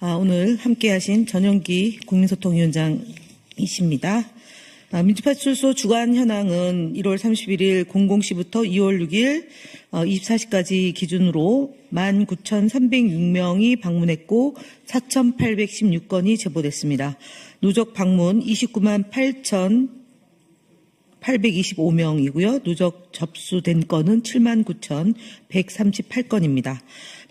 오늘 함께하신 전영기 국민소통위원장이십니다. 민주파출소 주간 현황은 1월 31일 00시부터 2월 6일 24시까지 기준으로 19,306명이 방문했고 4,816건이 제보됐습니다. 누적 방문 29만 8,825명이고요. 누적 접수된 건은 7만 9,138건입니다.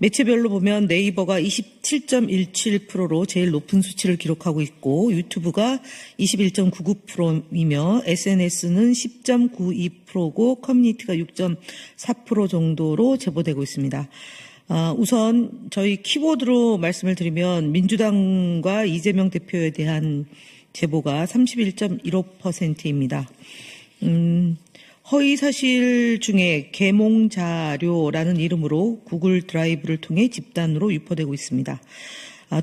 매체별로 보면 네이버가 27.17%로 제일 높은 수치를 기록하고 있고 유튜브가 21.99%이며 SNS는 10.92%고 커뮤니티가 6.4% 정도로 제보되고 있습니다. 우선 저희 키워드로 말씀을 드리면 민주당과 이재명 대표에 대한 제보가 31.15%입니다. 허위 사실 중에 계몽자료라는 이름으로 구글 드라이브를 통해 집단으로 유포되고 있습니다.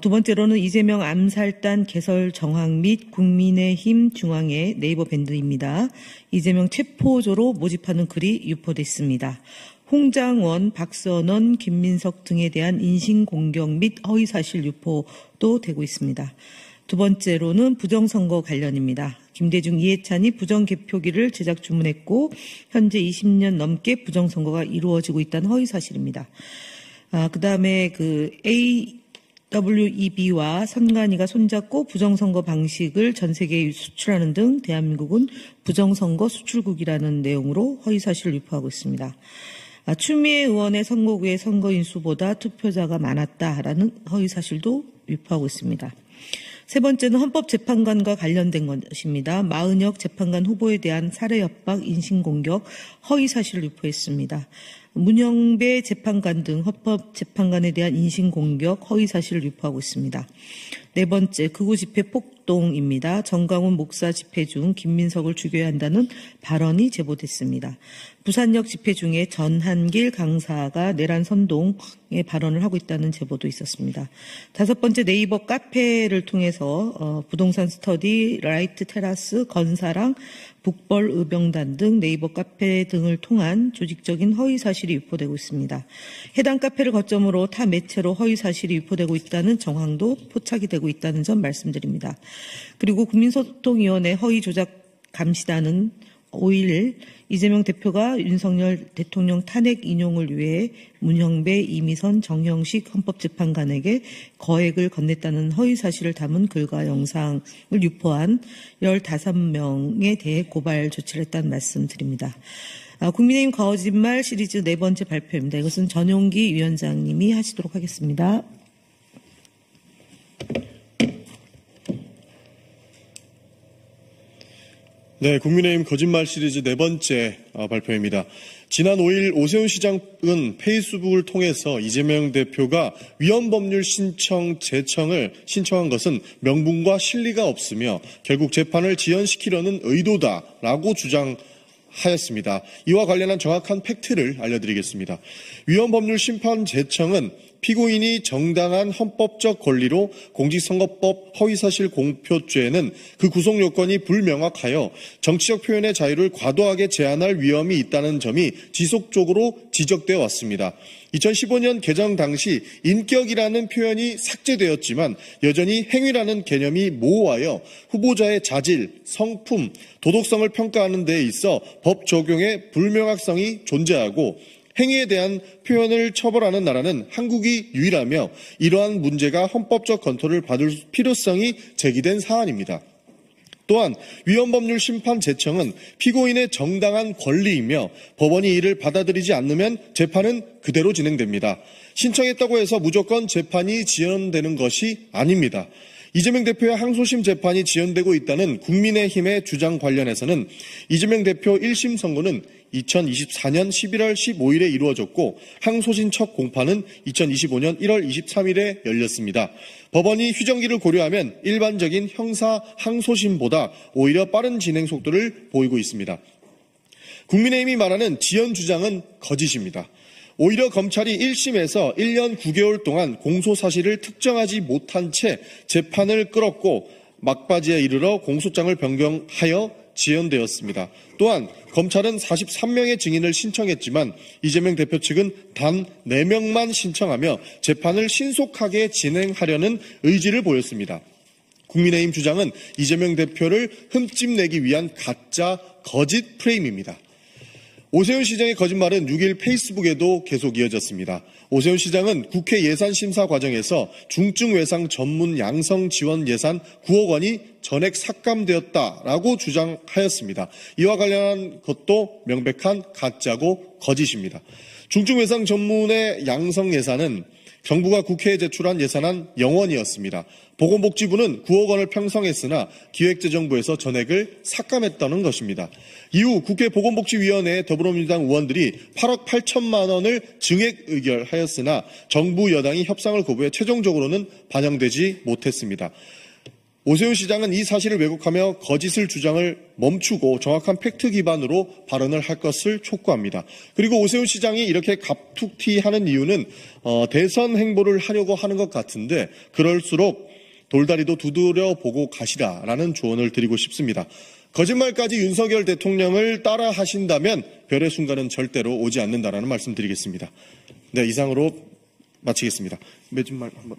두 번째로는 이재명 암살단 개설 정황 및 국민의힘 중앙의 네이버 밴드입니다. 이재명 체포조로 모집하는 글이 유포됐습니다. 홍장원, 박선원, 김민석 등에 대한 인신공격 및 허위사실 유포도 되고 있습니다. 두 번째로는 부정선거 관련입니다. 김대중, 이해찬이 부정개표기를 제작 주문했고 현재 20년 넘게 부정선거가 이루어지고 있다는 허위사실입니다. 그다음에 AWEB와 선관위가 손잡고 부정선거 방식을 전 세계에 수출하는 등 대한민국은 부정선거 수출국이라는 내용으로 허위사실을 유포하고 있습니다. 추미애 의원의 선거구의 선거인 수보다 투표자가 많았다라는 허위사실도 유포하고 있습니다. 세 번째는 헌법재판관과 관련된 것입니다. 마은혁 재판관 후보에 대한 살해 협박, 인신공격, 허위사실을 유포했습니다. 문영배 재판관 등 헌법재판관에 대한 인신공격, 허위사실을 유포하고 있습니다. 네 번째, 극우 집회 폭동입니다. 정강훈 목사 집회 중 김민석을 죽여야 한다는 발언이 제보됐습니다. 부산역 집회 중에 전한길 강사가 내란 선동의 발언을 하고 있다는 제보도 있었습니다. 다섯 번째, 네이버 카페를 통해서 부동산 스터디, 라이트 테라스, 건사랑, 북벌 의병단 등 네이버 카페 등을 통한 조직적인 허위사실이 유포되고 있습니다. 해당 카페를 거점으로 타 매체로 허위사실이 유포되고 있다는 정황도 포착이 되고 있다는 점 말씀드립니다. 그리고 국민소통위원회 허위조작감시단은 5일 이재명 대표가 윤석열 대통령 탄핵 인용을 위해 문형배, 이미선, 정형식 헌법재판관에게 거액을 건넸다는 허위사실을 담은 글과 영상을 유포한 15명에 대해 고발 조치를 했다는 말씀드립니다. 국민의힘 거짓말 시리즈 네 번째 발표입니다. 이것은 전용기 위원장님이 하시도록 하겠습니다. 네, 국민의힘 거짓말 시리즈 네 번째 발표입니다. 지난 5일 오세훈 시장은 페이스북을 통해서 이재명 대표가 위헌법률 제청을 신청한 것은 명분과 실리가 없으며 결국 재판을 지연시키려는 의도다라고 주장하였습니다. 이와 관련한 정확한 팩트를 알려드리겠습니다. 위헌법률 심판 제청은 피고인이 정당한 헌법적 권리로 공직선거법 허위사실 공표죄는 그 구속 요건이 불명확하여 정치적 표현의 자유를 과도하게 제한할 위험이 있다는 점이 지속적으로 지적되어 왔습니다. 2015년 개정 당시 인격이라는 표현이 삭제되었지만 여전히 행위라는 개념이 모호하여 후보자의 자질, 성품, 도덕성을 평가하는 데 있어 법 적용의 불명확성이 존재하고 행위에 대한 표현을 처벌하는 나라는 한국이 유일하며 이러한 문제가 헌법적 검토를 받을 필요성이 제기된 사안입니다. 또한 위헌법률 심판 제청은 피고인의 정당한 권리이며 법원이 이를 받아들이지 않으면 재판은 그대로 진행됩니다. 신청했다고 해서 무조건 재판이 지연되는 것이 아닙니다. 이재명 대표의 항소심 재판이 지연되고 있다는 국민의힘의 주장 관련해서는 이재명 대표 1심 선고는 2024년 11월 15일에 이루어졌고 항소심 첫 공판은 2025년 1월 23일에 열렸습니다. 법원이 휴정기를 고려하면 일반적인 형사 항소심보다 오히려 빠른 진행 속도를 보이고 있습니다. 국민의힘이 말하는 지연 주장은 거짓입니다. 오히려 검찰이 1심에서 1년 9개월 동안 공소 사실을 특정하지 못한 채 재판을 끌었고 막바지에 이르러 공소장을 변경하여 지연되었습니다. 또한 검찰은 43명의 증인을 신청했지만 이재명 대표 측은 단 4명만 신청하며 재판을 신속하게 진행하려는 의지를 보였습니다. 국민의힘 주장은 이재명 대표를 흠집내기 위한 가짜 거짓 프레임입니다. 오세훈 시장의 거짓말은 6일 페이스북에도 계속 이어졌습니다. 오세훈 시장은 국회 예산심사 과정에서 중증외상 전문 양성 지원 예산 9억 원이 전액 삭감되었다라고 주장하였습니다. 이와 관련한 것도 명백한 가짜고 거짓입니다. 중증외상 전문의 양성 예산은 정부가 국회에 제출한 예산안 0원이었습니다. 보건복지부는 9억 원을 편성했으나 기획재정부에서 전액을 삭감했다는 것입니다. 이후 국회 보건복지위원회 더불어민주당 의원들이 8억 8천만 원을 증액 의결하였으나 정부 여당이 협상을 거부해 최종적으로는 반영되지 못했습니다. 오세훈 시장은 이 사실을 왜곡하며 거짓을 주장을 멈추고 정확한 팩트 기반으로 발언을 할 것을 촉구합니다. 그리고 오세훈 시장이 이렇게 갑툭튀하는 이유는 대선 행보를 하려고 하는 것 같은데 그럴수록 돌다리도 두드려 보고 가시라라는 조언을 드리고 싶습니다. 거짓말까지 윤석열 대통령을 따라 하신다면 별의 순간은 절대로 오지 않는다라는 말씀 드리겠습니다. 네, 이상으로 마치겠습니다. 매진말 한번.